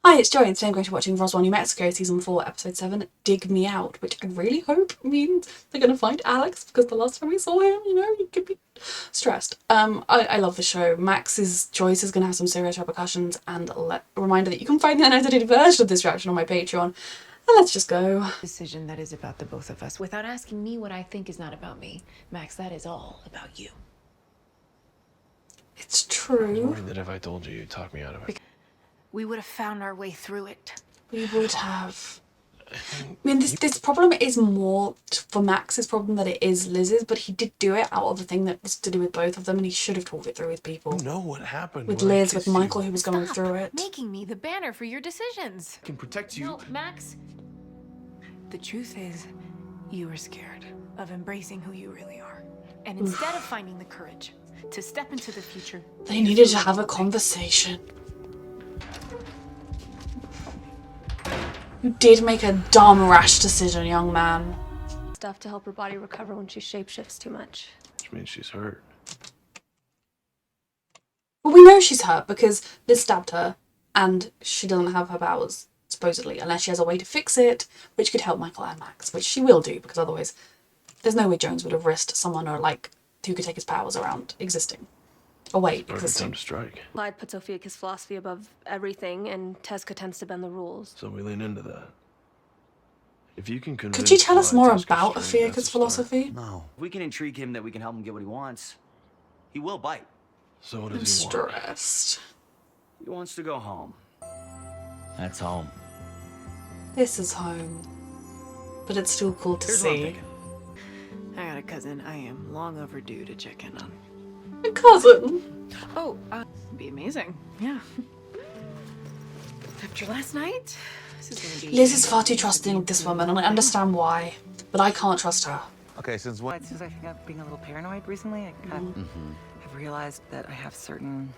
Hi, it's Joey, and today I'm going to be watching Roswell, New Mexico, Season 4, Episode 7, Dig Me Out, which I really hope means they're going to find Alex, because the last time we saw him, you could be stressed. I love the show. Max's choice is going to have some serious repercussions, and a reminder that you can find the unedited version of this reaction on my Patreon. And let's just go. Decision that is about the both of us. Without asking me what I think is not about me. Max, that is all about you. It's true. I was worried that if I told you, you'd talk me out of it. We would have found our way through it. We would have. I mean, this problem is more for Max's problem than it is Liz's, but he did do it out of a thing that was to do with both of them, and he should have talked it through with people. You know what happened with when I Liz, with kissed Michael, you. who was going through it. Making me the banner for your decisions. I can protect you. No, Max. The truth is, you were scared of embracing who you really are. And instead of finding the courage to step into the future, They needed to have a conversation. You did make a dumb, rash decision, young man. Stuff to help her body recover when she shapeshifts too much. Which means she's hurt. Well, we know she's hurt because Liz stabbed her and she doesn't have her powers, supposedly, unless she has a way to fix it, which could help Michael and Max, which she will do, because otherwise there's no way Jones would have risked someone who could take his powers around existing. Oh wait, Perfect time to strike. Clyde puts Ophiuchus' philosophy above everything, and Teska tends to bend the rules. So we lean into that. If you can convince Could you tell us more Teska's about strength, Ophiuchus' that's a philosophy? No. If we can intrigue him that we can help him get what he wants, he will bite. So what I'm does he want? stressed. He wants to go home. That's home. This is home. But it's still cool to Here's what I'm see. thinking. I got a cousin I am long overdue to check in on. A cousin. Oh, be amazing. Yeah. After last night, this is gonna be... Liz is far too trusting of this woman, and I understand why, but I can't trust her. Okay, since when? Since I think I'm being a little paranoid recently, I kind of have realized that I have certain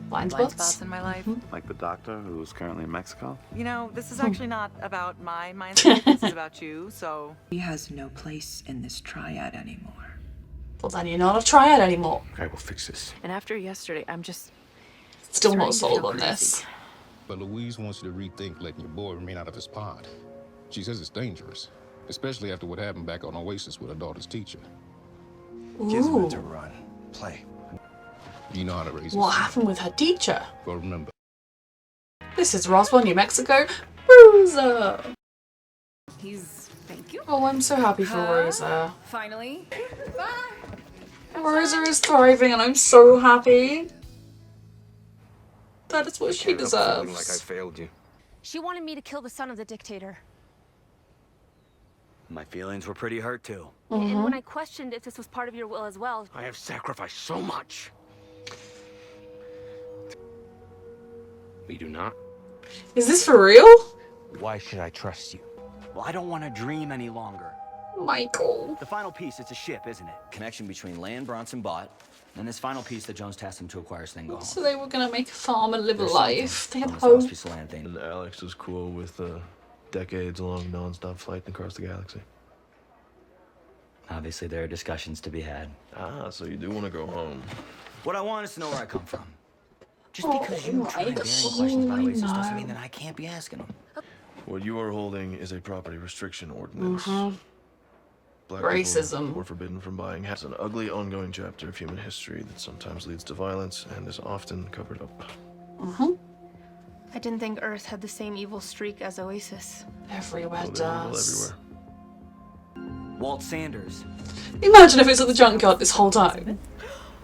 Blind blind spots? spots in my life. Like the doctor who's currently in Mexico? You know, this is actually not about my mindset. This is about you, so... He has no place in this triad anymore. Well, then you're not a triad anymore. Okay, we'll fix this. And after yesterday, I'm just... Still not starting to sold feel on this. crazy. But Louise wants you to rethink letting your boy remain out of his pod. She says it's dangerous, especially after what happened back on Oasis with her daughter's teacher. Kids are meant to Ooh. run, play. You know how to raise What a son. happened with her teacher? But remember, This is Roswell, New Mexico. Rosa! Thank you. Oh, I'm so happy for Rosa. Finally. Rosa is thriving and I'm so happy. That is what she Can't help feeling like I deserves. failed you. She wanted me to kill the son of the dictator. My feelings were pretty hurt too. And when I questioned if this was part of your will as well, I have sacrificed so much. We do not. Is this for real? Why should I trust you? Well, I don't want to dream any longer. Michael. The final piece, it's a ship, isn't it? Connection between land Bronson bought, and this final piece that Jones tasked him to acquire so they can go home. So they were gonna make a farm and live a There's life. something They on had this last hope. piece of land thing. And Alex was cool with decades-long non-stop flight across the galaxy. Obviously, there are discussions to be had. Ah, so you do want to go home. What I want is to know where I come from. Just Oh because you my try bearing God, questions about I Oasis doesn't know. mean that I can't be asking them. What you are holding is a property restriction ordinance. Black Racism. people were forbidden from buying. It's an ugly, ongoing chapter of human history that sometimes leads to violence and is often covered up. I didn't think Earth had the same evil streak as Oasis. Everywhere Oh, they're evil does. everywhere. Walt Sanders. Imagine if it's at the junkyard this whole time.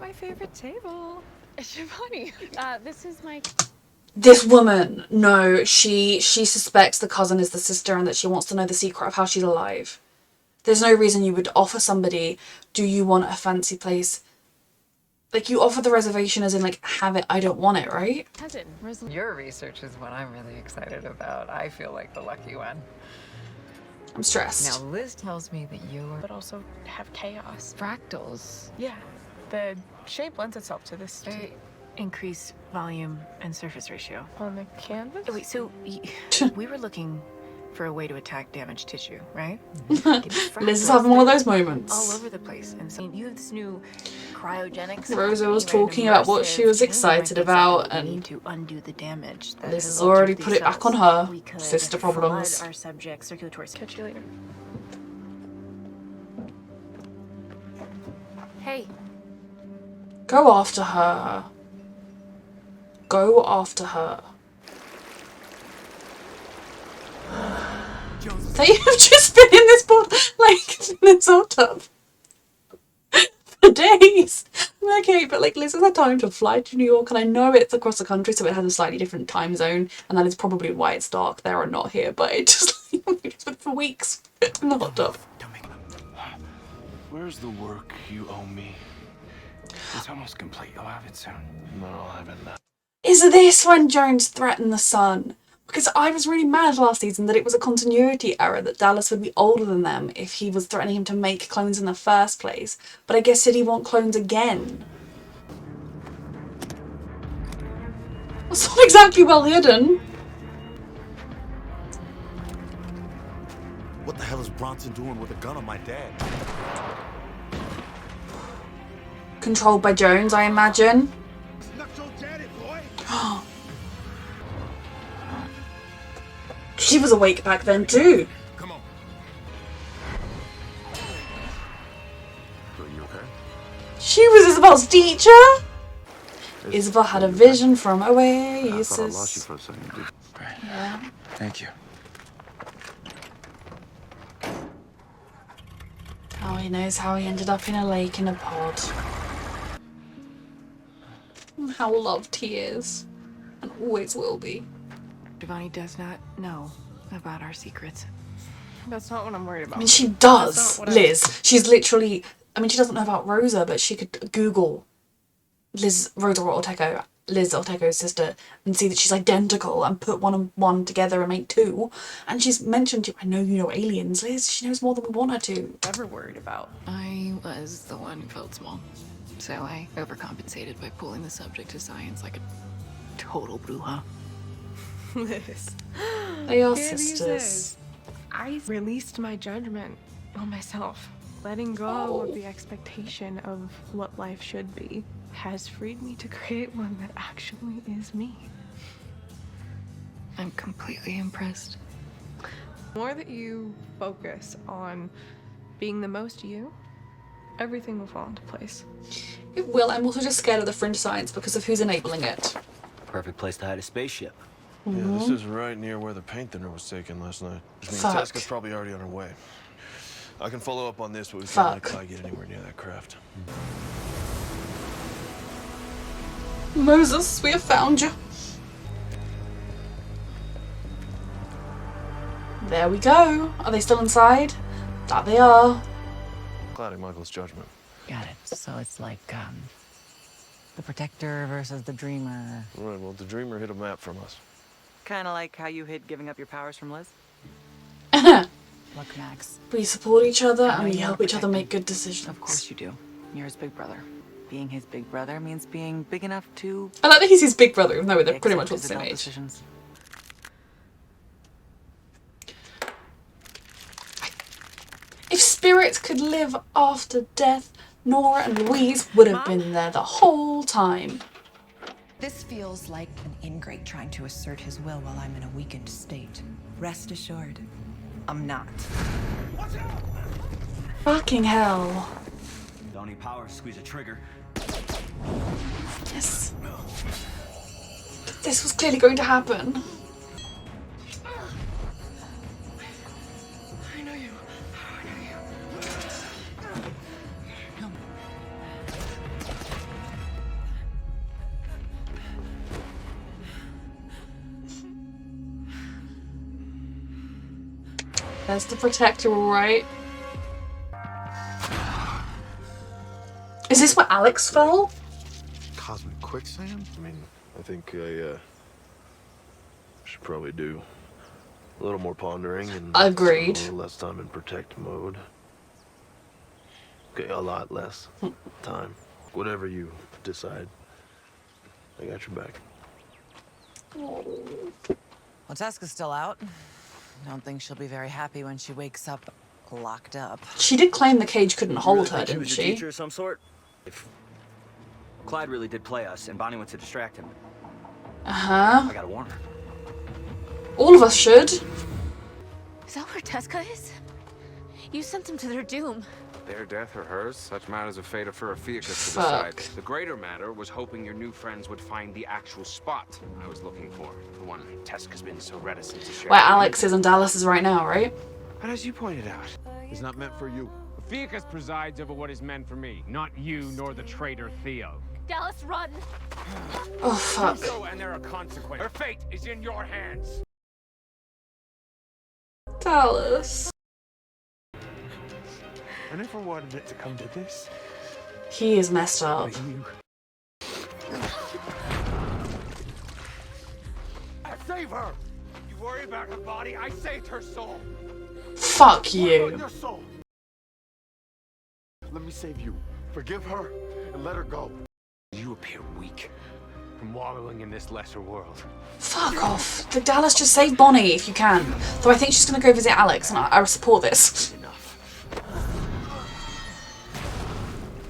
My favorite table. Giovanni. This is my... This woman, no, she suspects the cousin is the sister and that she wants to know the secret of how she's alive. There's no reason you would offer somebody, do you want a fancy place? Like, you offer the reservation as in, like, have it, I don't want it, right? cousin. Your research is what I'm really excited about. I feel like the lucky one. I'm stressed. Now, Liz tells me that you are... But also have chaos. Fractals. Yeah. The shape lends itself to this. Increase volume and surface ratio. On the canvas? Wait, so We were looking for a way to attack damaged tissue, right? Liz is having one of those moments. All over the place. And so you have this new cryogenics. Rosa was company, right? talking about what she was Immersive excited chamber about, that we need and to undo the damage that Liz has has already altered put these it back on cells. her. We could Sister flood problems. our subject's circulatory. Catch you later. Hey. Go after her. Go after her. They have just been in this board, like, in this hot tub for days. Okay, but like Liz has had time to fly to New York, and I know it's across the country, so it has a slightly different time zone, and that is probably why it's dark there and not here, but it just, it's been for weeks in the hot tub. Where's the work you owe me? It's almost complete. You'll have it soon. No, I'll have it now. Is this when Jones threatened the sun? Because I was really mad last season that it was a continuity error that Dallas would be older than them if he was threatening him to make clones in the first place. But I guess did he want clones again? That's not exactly well hidden. What the hell is Bronson doing with a gun on my dad? Controlled by Jones, I imagine. She was awake back then too. Come on. Are you okay? She was Isabel's teacher. Isabel had a vision from Oasis. I lost you for a second, dude. Yeah. Thank you. Oh, he knows how he ended up in a lake in a pod. And how loved he is. And always will be. Giovanni does not know about our secrets. That's not what I'm worried about. I mean, she That's does, not what Liz. She's literally... I mean, she doesn't know about Rosa, but she could Google Rosa Ortego, Liz Ortego's sister, and see that she's identical and put one and one together and make two. And she's mentioned, I know you know aliens, Liz. She knows more than we want her to. ever worried about. I was the one who felt small. So I overcompensated by pulling the subject to science like a total bruja. Liz. They are Here these sisters. is. I released my judgment on myself. Letting go of the expectation of what life should be has freed me to create one that actually is me. I'm completely impressed. The more that you focus on being the most you, everything will fall into place. It will. I'm also just scared of the fringe science because of who's enabling it. Perfect place to hide a spaceship. Yeah, this is right near where the paint thinner was taken last night. Which means Fuck. Teska's probably already on her way. I can follow up on this, but we can't let Fuck. Kai get anywhere near that craft. Moses, we have found you. There we go. Are they still inside? That they are. Clouding Michael's judgment. Got it. So it's like, the protector versus the dreamer. Right, well, the dreamer hid a map from us. Kind of like how you hid giving up your powers from Liz. Look, Max. We support each other I and know we you help wanna each other protect make good decisions. Of course you do. You're his big brother. Being his big brother means being big enough to I like that he's his big brother, even though they're pretty much all accept the his same adult age. decisions. If spirits could live after death, Nora and Louise would have been there the whole time. This feels like an ingrate trying to assert his will while I'm in a weakened state. Rest assured, I'm not. Fucking hell. Don't need power, squeeze a trigger. Yes. This was clearly going to happen. I know you. There's the protector, alright. Is this where Alex fell? Cosmic quicksand? I mean, I think I should probably do a little more pondering and Agreed. a little less time in protect mode. Okay, a lot less time. Whatever you decide, I got your back. Well, Teska's still out. I don't think she'll be very happy when she wakes up locked up. She did claim the cage couldn't hold her, Think he didn't was your she? teacher of some sort? If Clyde really did play us, and Bonnie went to distract him, Uh-huh. I gotta warn her. All of us should. Is that where Teska is? You sent them to their doom. Their death or hers, such matters are fate for Ophiuchus to Fuck. decide. The greater matter was hoping your new friends would find the actual spot I was looking for. The one Teska's been so reticent to share. Where Alex is and Dallas is right now, right? But as you pointed out, It's not meant for you. Ophiuchus presides over what is meant for me, not you nor the traitor Theo. Dallas, run! Oh, fuck. So, and there are consequences. Her fate is in your hands. Dallas. I never wanted it to come to this. He is messed up. But you. Save her! You worry about her body, I saved her soul. Fuck What you. about your soul? Let me save you. Forgive her and let her go. You appear weak from wallowing in this lesser world. Fuck off. Like, Dallas, just save Bonnie if you can. Though I think she's gonna go visit Alex, and I support this.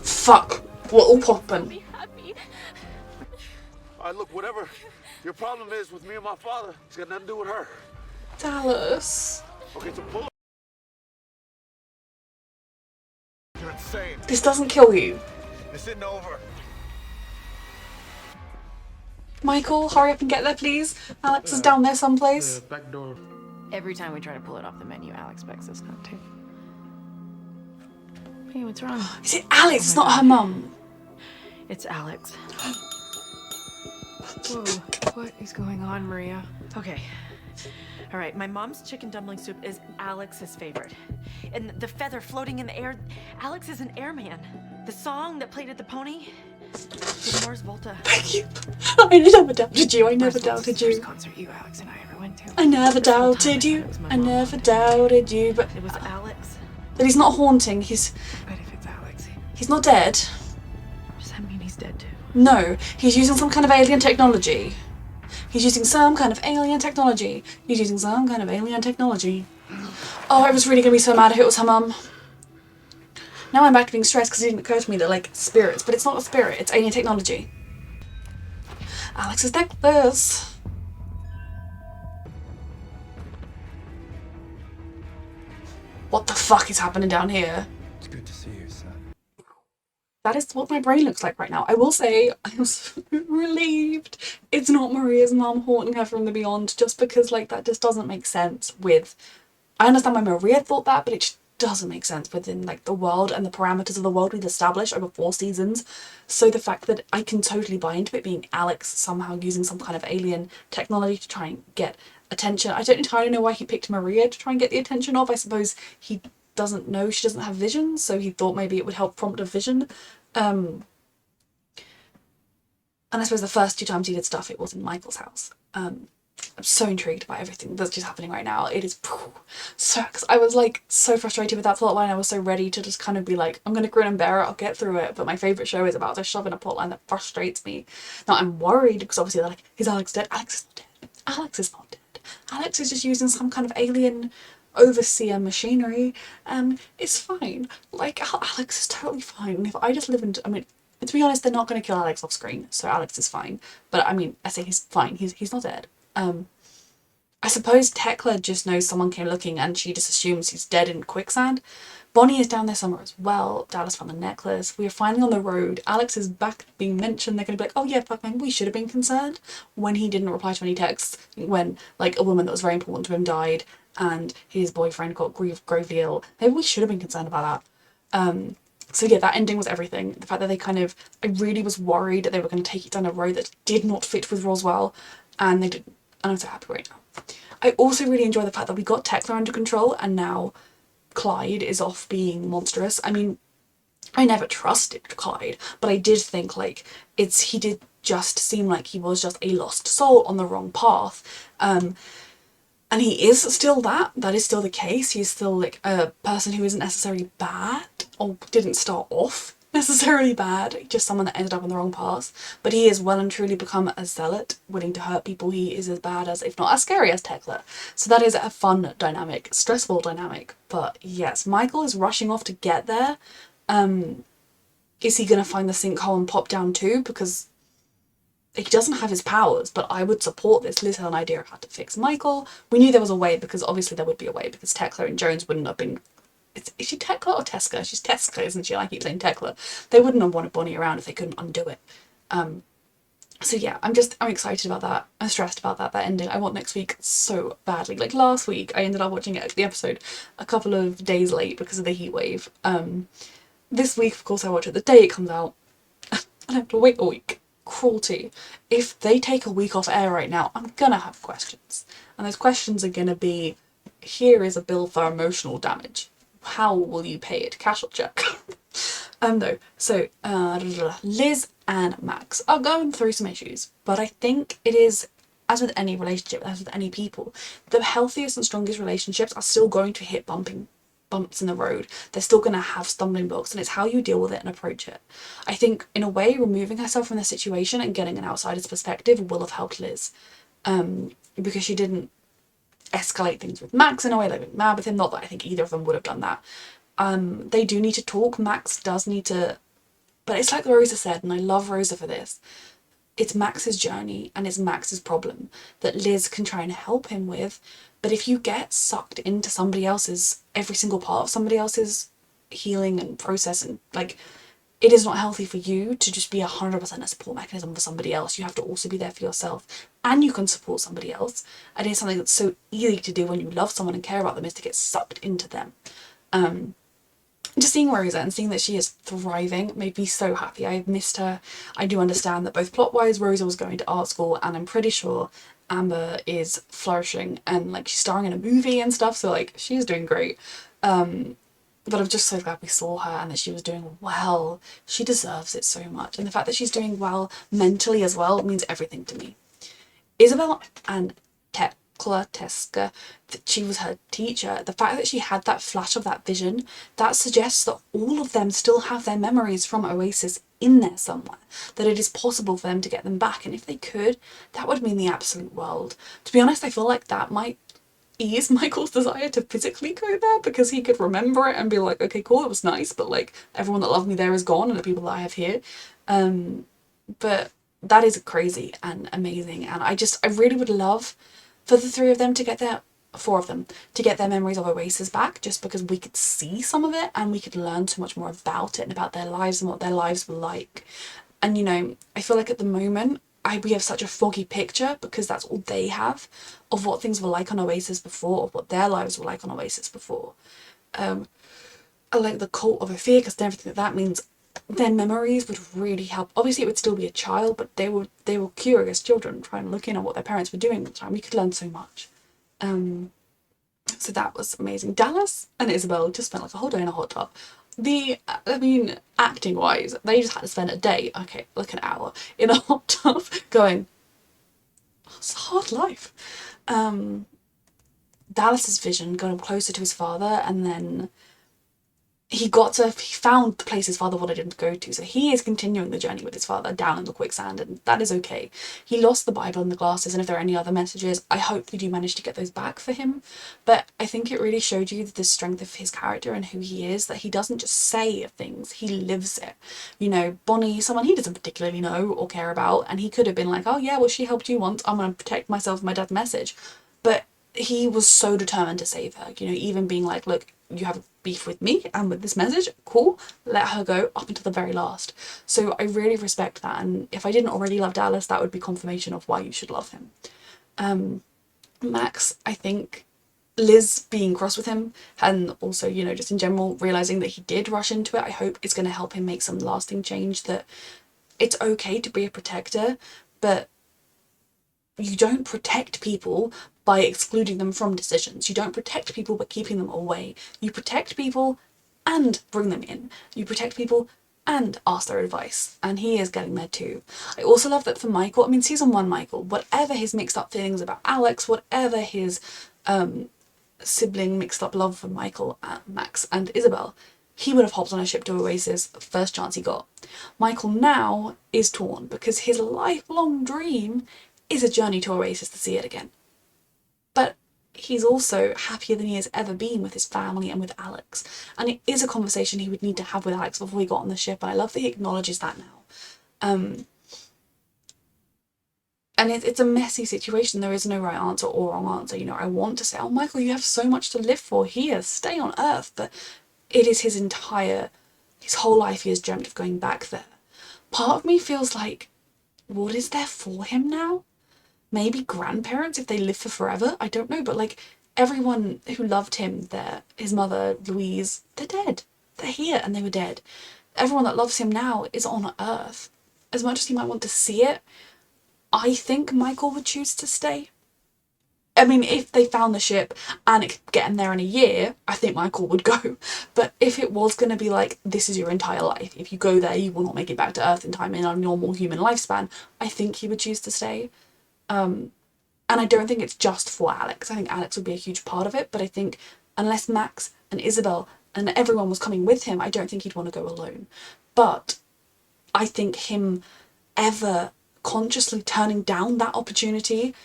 Fuck. What will poppin'? Be happy. All right, look, whatever your problem is with me and my father, it's got nothing to do with her. Dallas. Okay, so pull up. You're insane. This doesn't kill you. This isn't over. Michael, hurry up and get there, please. Alex is down there someplace. Back door. Every time we try to pull it off the menu, Alex begs us not to. Hey, what's wrong? Is it Alex? It's not her mum. It's Alex. Whoa, what is going on, Maria? Okay. All right, my mom's chicken dumpling soup is Alex's favorite. And the feather floating in the air, Alex is an airman. The song that played at the Pony, is Mars Volta. Thank you. I never doubted you. I never Mars Volta's doubted the first you. concert you, Alex, and I ever went to. I never This whole time doubted you. thought it was my I mom never haunting. doubted you. But It was Alex. he's not haunting. He's But if it's Alex, not dead. does that mean he's dead too? No, he's using some kind of alien technology. He's using some kind of alien technology. He's using some kind of alien technology. Oh, I was really gonna be so mad if it was her mum. Now I'm back to being stressed because it didn't occur to me that, like, spirits, but it's not a spirit, it's alien technology. Alex's necklace. What the fuck is happening down here? It's good to see you, son. That is what my brain looks like right now. I will say I was relieved it's not Maria's mum haunting her from the beyond, just because, like, that just doesn't make sense with... I understand why Maria thought that, but it just doesn't make sense within, like, the world and the parameters of the world we've established over 4 seasons. So the fact that I can totally buy into it being Alex somehow using some kind of alien technology to try and get attention. I don't entirely know why he picked Maria to try and get the attention of. I suppose he doesn't know she doesn't have vision, so he thought maybe it would help prompt a vision. And I suppose the first 2 times he did stuff, it was in Michael's house. I'm so intrigued by everything that's just happening right now. It is so, cause I was like so frustrated with that plotline. I was so ready to just kind of be like, I'm gonna grin and bear it, I'll get through it. But my favourite show is about to shove in a plotline that frustrates me. Now I'm worried because obviously they're like, is Alex dead? Alex is not dead. Alex is not dead. Alex is just using some kind of alien overseer machinery, and it's fine. Like, Alex is totally fine. And if I just live in, I mean, to be honest, they're not going to kill Alex off screen, so Alex is fine. But I mean, I say he's fine. He's not dead. I suppose Tekla just knows someone came looking and she just assumes he's dead in quicksand. Bonnie is down there somewhere as well. Dallas found the necklace. We are finally on the road. Alex is back being mentioned. They're going to be like, oh yeah, fuck man, we should have been concerned when he didn't reply to any texts. When, like, a woman that was very important to him died and his boyfriend got gravely ill. Maybe we should have been concerned about that. So yeah, that ending was everything. The fact that they kind of... I really was worried that they were going to take it down a road that did not fit with Roswell. And they didn't. And I'm so happy right now. I also really enjoy the fact that we got Tekla under control and now Clyde is off being monstrous. I mean, I never trusted Clyde, but I did think, like, he did just seem like he was just a lost soul on the wrong path. And he is still that. That is still the case. He's still, like, a person who isn't necessarily bad or didn't start off necessarily bad, just someone that ended up on the wrong path, but he is well and truly become a zealot, willing to hurt people. He is as bad as, if not as scary as Tekla. So that is a fun dynamic, stressful dynamic. But yes, Michael is rushing off to get there. Is he going to find the sinkhole and pop down too? Because he doesn't have his powers, but I would support this. Liz had an idea of how to fix Michael. We knew there was a way, because obviously there would be a way, because Tekla and Jones wouldn't have been... Is she Tekla or Teska? She's Teska, isn't she? I keep saying Tekla. They wouldn't have wanted Bonnie around if they couldn't undo it. So yeah, I'm excited about that. I'm stressed about that ending. I want next week so badly. Like last week, I ended up watching the episode a couple of days late because of the heat wave. This week, of course, I watch it the day it comes out, and I have to wait a week. Cruelty. If they take a week off air right now, I'm gonna have questions. And those questions are gonna be, here is a bill for emotional damage. How will you pay it? Cash or check? No. So, Liz and Max are going through some issues, but I think it is, as with any relationship, as with any people, the healthiest and strongest relationships are still going to hit bumps in the road. They're still going to have stumbling blocks, and it's how you deal with it and approach it. I think, in a way, removing herself from the situation and getting an outsider's perspective will have helped Liz, because she didn't escalate things with Max in a way, like mad with him. Not that I think either of them would have done that. They do need to talk. Max does need to, but it's like Rosa said, and I love Rosa for this. It's Max's journey and it's Max's problem that Liz can try and help him with. But if you get sucked into somebody else's, every single part of somebody else's healing and process, and like, it is not healthy for you to just be 100% a support mechanism for somebody else. You have to also be there for yourself, and you can support somebody else. And it's something that's so easy to do when you love someone and care about them, is to get sucked into them. Just seeing Rosa and seeing that she is thriving made me so happy. I missed her. I do understand that both plot-wise, Rosa was going to art school, and I'm pretty sure Amber is flourishing and like she's starring in a movie and stuff, so like she's doing great. But I'm just so glad we saw her and that she was doing well. She deserves it so much. And the fact that she's doing well mentally as well means everything to me. Isabel and Tekla, Teska, that she was her teacher, the fact that she had that flash of that vision, that suggests that all of them still have their memories from Oasis in there somewhere, that it is possible for them to get them back. And if they could, that would mean the absolute world. To be honest, I feel like that might ease Michael's desire to physically go there, because he could remember it and be like, okay, cool, it was nice, but like everyone that loved me there is gone and the people that I have here. But that is crazy and amazing, and I really would love for the three of them to get four of them to get their memories of Oasis back, just because we could see some of it and we could learn so much more about it and about their lives and what their lives were like. And you know, I feel like at the moment we have such a foggy picture, because that's all they have, of what things were like on Oasis before, of what their lives were like on Oasis before. I like the cult of Ophiuchus and everything that means. Their memories would really help. Obviously it would still be a child, but they were curious children trying to look in on what their parents were doing at the time. We could learn so much. So that was amazing. Dallas and Isabel just spent like a whole day in a hot tub. Acting wise, they just had to spend a day, okay, like an hour, in a hot tub going, oh, it's a hard life. Dallas's vision got him closer to his father, and then he found the place his father wanted him to go to, so he is continuing the journey with his father down in the quicksand, and that is okay. He lost the Bible and the glasses, and if there are any other messages, I hope we do manage to get those back for him. But I think it really showed you the strength of his character and who he is, that he doesn't just say things, he lives it. You know, Bonnie, someone he doesn't particularly know or care about, and he could have been like, oh yeah, well she helped you once, I'm going to protect myself with my dad's message. But he was so determined to save her, you know, even being like, look, you have beef with me and with this message, cool, let her go, up until the very last. So I really respect that, and if I didn't already love Dallas, that would be confirmation of why you should love him. Max, I think Liz being cross with him, and also, you know, just in general realising that he did rush into it, I hope it's going to help him make some lasting change, that it's okay to be a protector, but you don't protect people by excluding them from decisions. You don't protect people by keeping them away. You protect people and bring them in. You protect people and ask their advice. And he is getting there too. I also love that for Michael, season 1 Michael, whatever his mixed up feelings about Alex, whatever his sibling mixed up love for Michael, Max and Isabel, he would have hopped on a ship to Oasis the first chance he got. Michael now is torn because his lifelong dream is a journey to Oasis to see it again. But he's also happier than he has ever been with his family and with Alex. And it is a conversation he would need to have with Alex before he got on the ship, and I love that he acknowledges that now. And it's a messy situation. There is no right answer or wrong answer. You know, I want to say, oh, Michael, you have so much to live for here. Stay on Earth. But it is his whole life he has dreamt of going back there. Part of me feels like, what is there for him now? Maybe grandparents if they live for forever? I don't know. But like everyone who loved him there, his mother, Louise, they're dead. They're here and they were dead. Everyone that loves him now is on Earth. As much as he might want to see it, I think Michael would choose to stay. I mean, if they found the ship and it could get him there in a year, I think Michael would go. But if it was going to be like, this is your entire life, if you go there, you will not make it back to Earth in time in a normal human lifespan, I think he would choose to stay. And I don't think it's just for Alex. I think Alex would be a huge part of it, but I think unless Max and Isabel and everyone was coming with him, I don't think he'd want to go alone. But I think him ever consciously turning down that opportunity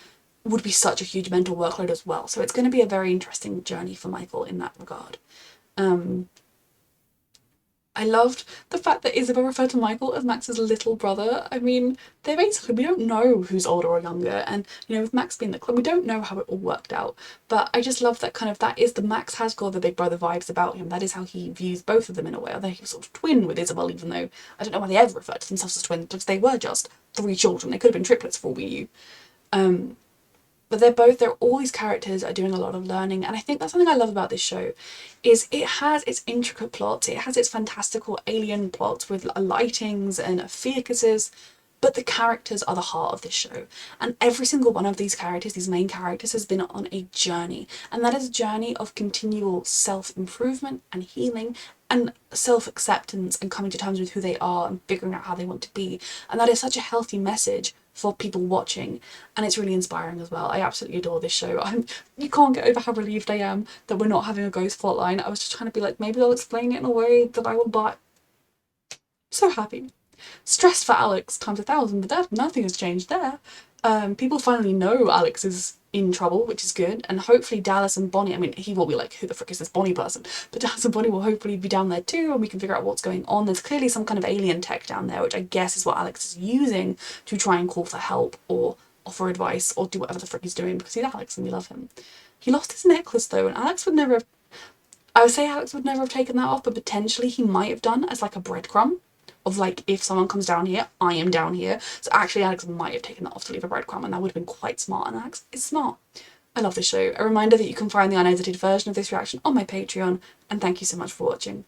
would be such a huge mental workload as well. So it's going to be a very interesting journey for Michael in that regard. I loved the fact that Isabel referred to Michael as Max's little brother. I mean, they're basically, we don't know who's older or younger, and you know, with Max being the clone, we don't know how it all worked out. But I just love that kind of, that is the Max has got the big brother vibes about him. That is how he views both of them in a way. Although he was sort of twin with Isabel, even though I don't know why they ever referred to themselves as twins, because they were just 3 children. They could have been triplets for all we knew. But they're all these characters are doing a lot of learning, and I think that's something I love about this show, is it has its intricate plots, it has its fantastical alien plots with lightings and fiacuses, but the characters are the heart of this show. And every single one of these characters, these main characters, has been on a journey, and that is a journey of continual self-improvement and healing and self-acceptance and coming to terms with who they are and figuring out how they want to be. And that is such a healthy message for people watching, and it's really inspiring as well. I absolutely adore this show. You can't get over how relieved I am that we're not having a ghost plotline. I was just trying to be like, maybe they'll explain it in a way that I will buy. So happy. Stressed for Alex times 1,000, but nothing has changed there. People finally know Alex is in trouble, which is good, and hopefully Dallas and Bonnie, I mean, he will be like, who the frick is this Bonnie person? But Dallas and Bonnie will hopefully be down there too, and we can figure out what's going on. There's clearly some kind of alien tech down there, which I guess is what Alex is using to try and call for help or offer advice or do whatever the frick he's doing, because he's Alex and we love him. He lost his necklace though, and Alex would never have, I would say Alex would never have taken that off, but potentially he might have done as like a breadcrumb of like, if someone comes down here, I am down here. So actually Alex might have taken that off to leave a breadcrumb, and that would have been quite smart, and Alex is smart. I love this show. A reminder that you can find the unedited version of this reaction on my Patreon, and thank you so much for watching.